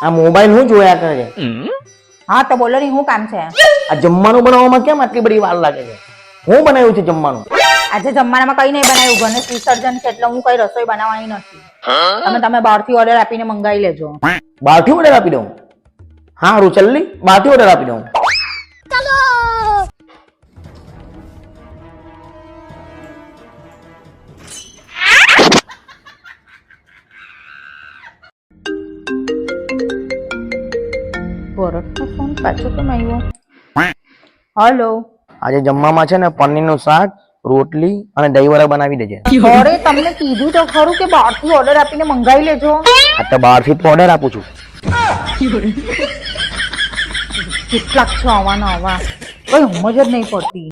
આ મોબાઈલ હું જોયા કરે છે? હા તો બોલો નહીં, શું કામ છે? આ જમવાનું બનાવવામાં કેમ આટલી બધી વાર લાગે છે? હું બનાવ્યું છે જમવાનું? આજે જમવાનામાં કઈ નહીં બનાવ્યું, ગણેશ વિસર્જન છે એટલે હું કઈ રસોઈ બનાવવાની નથી. તમે બહારથી ઓર્ડર આપીને મંગાવી લેજો. બહારથી ઓર્ડર આપી દઉં? હારું ચલ્લી, બહારથી ઓર્ડર આપી દઉં. ભરતનો ફોન પાછો કેમ આવ્યો? હલો. આજે જમવામાં છે ને પનીરનું શાક, રોટલી અને દહીંવડા બનાવી દેજે. અરે તમને કીધું તો ખરું કે બહારથી ઓર્ડર આપીને મંગાવી લેજો. આ તો બહારથી જ ઓર્ડર આપું છું. કેટલાક છો આવાના આવા, કઈ સમજ જ નહીં પડતી.